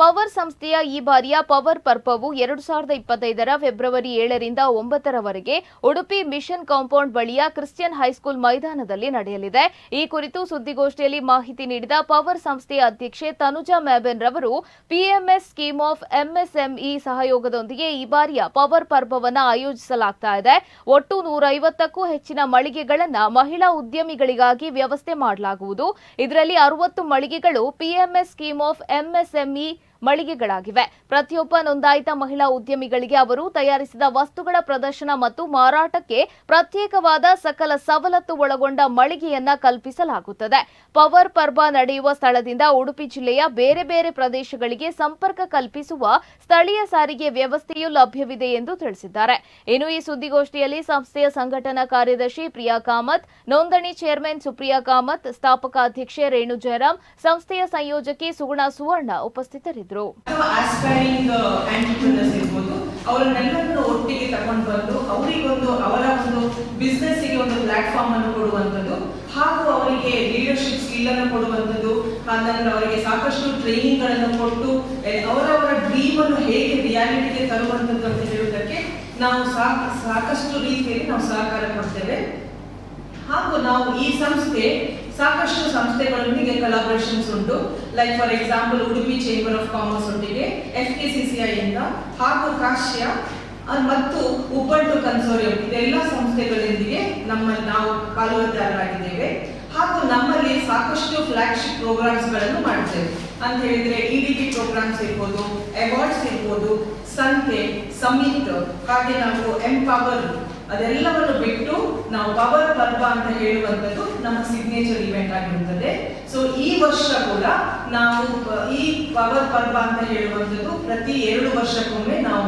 Power ಸಂಸ್ಥೆಯ ಈ ಬಾರಿಯ ಪವರ್ ಪರ್ವವು 2025ರ ಫೆಬ್ರವರಿ 7ರಿಂದ 9ರವರೆಗೆ ಉಡುಪಿ ಮಿಷನ್ ಕಾಂಪೌಂಡ್ ಬಳಿಯ ಕ್ರಿಶ್ಚಿಯನ್ ಹೈಸ್ಕೂಲ್ ಮೈದಾನದಲ್ಲಿ ನಡೆಯಲಿದೆ. ಈ ಕುರಿತು ಸುದ್ದಿಗೋಷ್ಠಿಯಲ್ಲಿ ಮಾಹಿತಿ ನೀಡಿದ ಪವರ್ ಸಂಸ್ಥೆಯ ಅಧ್ಯಕ್ಷೆ ತನುಜಾ ಮ್ಯಾಬೆನ್ ರವರು ಪಿಎಂಎಸ್ ಸ್ಕೀಮ್ ಆಫ್ ಎಂಎಸ್ಎಂಇ ಸಹಯೋಗದೊಂದಿಗೆ ಈ ಬಾರಿಯ ಪವರ್ ಪರ್ವವನ್ನು ಆಯೋಜಿಸಲಾಗ್ತಾ ಇದೆ. ಒಟ್ಟು 150ಕ್ಕೂ ಹೆಚ್ಚಿನ ಮಳಿಗೆಗಳನ್ನು ಮಹಿಳಾ ಉದ್ಯಮಿಗಳಿಗಾಗಿ ವ್ಯವಸ್ಥೆ ಮಾಡಲಾಗುವುದು. ಇದರಲ್ಲಿ 60 ಮಳಿಗೆಗಳು ಪಿಎಂಎಸ್ ಸ್ಕೀಮ್ ಆಫ್ ಎಂಎಸ್ಎಂಇ ಮಳಿಗೆಗಳಾಗಿವೆ. ಪ್ರತಿಯೊಬ್ಬ ನೋಂದಾಯಿತ ಮಹಿಳಾ ಉದ್ಯಮಿಗಳಿಗೆ ಅವರು ತಯಾರಿಸಿದ ವಸ್ತುಗಳ ಪ್ರದರ್ಶನ ಮತ್ತು ಮಾರಾಟಕ್ಕೆ ಪ್ರತ್ಯೇಕವಾದ ಸಕಲ ಸವಲತ್ತು ಒಳಗೊಂಡ ಮಳಿಗೆಯನ್ನ ಕಲ್ಪಿಸಲಾಗುತ್ತದೆ. ಪವರ್ ಪರ್ವ ನಡೆಯುವ ಸ್ಥಳದಿಂದ ಉಡುಪಿ ಜಿಲ್ಲೆಯ ಬೇರೆ ಬೇರೆ ಪ್ರದೇಶಗಳಿಗೆ ಸಂಪರ್ಕ ಕಲ್ಪಿಸುವ ಸ್ಥಳೀಯ ಸಾರಿಗೆ ವ್ಯವಸ್ಥೆಯೂ ಲಭ್ಯವಿದೆ ಎಂದು ತಿಳಿಸಿದ್ದಾರೆ. ಇನ್ನು ಈ ಸುದ್ದಿಗೋಷ್ಠಿಯಲ್ಲಿ ಸಂಸ್ಥೆಯ ಸಂಘಟನಾ ಕಾರ್ಯದರ್ಶಿ ಪ್ರಿಯಾ ಕಾಮತ್, ನೋಂದಣಿ ಚೇರ್ಮನ್ ಸುಪ್ರಿಯಾ ಕಾಮತ್, ಸ್ಥಾಪಕ ಅಧ್ಯಕ್ಷೆ ರೇಣು ಜಯರಾಮ್, ಸಂಸ್ಥೆಯ ಸಂಯೋಜಕಿ ಸುಗುಣ ಸುವರ್ಣ ಉಪಸ್ಥಿತರಿದ್ದರು. ಆಸ್ಪೈರಿಂಗ್ ಆಂಟ್ರಪ್ರಿನರ್ಸ್ ಇರ್ಬೋದು, ಅವರನ್ನೆಲ್ಲರನ್ನು ಒಟ್ಟಿಗೆ ತಗೊಂಡು ಬಂದು ಅವರ ಒಂದು ಬಿಸ್ನೆಸ್ ಗೆ ಒಂದು ಪ್ಲಾಟ್ಫಾರ್ಮ್ ಅನ್ನು ಕೊಡುವಂಥದ್ದು, ಹಾಗೂ ಅವರಿಗೆ ಲೀಡರ್ಶಿಪ್ ಸ್ಕಿಲ್ ಅನ್ನು ಕೊಡುವಂಥದ್ದು, ಆನಂತರ ಅವರಿಗೆ ಸಾಕಷ್ಟು ಟ್ರೈನಿಂಗ್ ಗಳನ್ನು ಕೊಟ್ಟು ಅವರವರ ಡ್ರೀಮ್ ಅನ್ನು ಹೇಗೆ ರಿಯಾಲಿಟಿಗೆ ತರುವಂಥದ್ದು ಅಂತ ಹೇಳುವುದಕ್ಕೆ ನಾವು ಸಾಕಷ್ಟು ರೀತಿಯಲ್ಲಿ ನಾವು ಸಹಕಾರ ಕೊಡ್ತೇವೆ. ಹಾಗೂ ನಾವು ಈ ಸಂಸ್ಥೆ ಸಾಕಷ್ಟು ಸಂಸ್ಥೆಗಳೊಂದಿಗೆ ಕೊಲಾಬರೇಷನ್ಸ್ ಉಂಟು. Like for example Udupi chamber of commerce ಒಟ್ಟಿಗೆ, FKCCI ಇಂದ, ಹಾಗೂ ಕಾಶ್ಯ ಮತ್ತು ಉಬ್ಬಂಟು ಕನ್ಸೋರಿಯಂ, ಇದೆಲ್ಲ ಸಂಸ್ಥೆಗಳೊಂದಿಗೆ ನಾವು ಪಾಲುದಾರರಾಗಿದ್ದೇವೆ. ಹಾಗೂ ನಮ್ಮಲ್ಲಿ ಸಾಕಷ್ಟು ಫ್ಲಾಗ್ಶಿಪ್ ಪ್ರೋಗ್ರಾಮ್ಸ್ ಗಳನ್ನು ಮಾಡ್ತೇವೆ. ಅಂತ ಹೇಳಿದ್ರೆ EDP ಪ್ರೋಗ್ರಾಮ್ಸ್ ಇರ್ಬೋದು, ಅವಾರ್ಡ್ಸ್ ಇರ್ಬೋದು, ಸಂತೆ, ಸಮಿಟ್, ಹಾಗೆ ನಾವು ಎಂಪವರ್, ಅದೆಲ್ಲವನ್ನು ಬಿಟ್ಟು ನಾವು ಪವರ್ ಪರ್ವ ಅಂತ ಹೇಳುವಂಥದ್ದು ನಮ್ಮ ಸಿಗ್ನೇಚರ್ ಇವೆಂಟ್ ಆಗಿರುತ್ತದೆ. ಸೊ ಈ ವರ್ಷ ಕೂಡ ನಾವು ಈ ಪವರ್ ಪರ್ವ ಅಂತ ಹೇಳುವಂಥದ್ದು ಪ್ರತಿ 2 ವರ್ಷಕ್ಕೊಮ್ಮೆ ನಾವು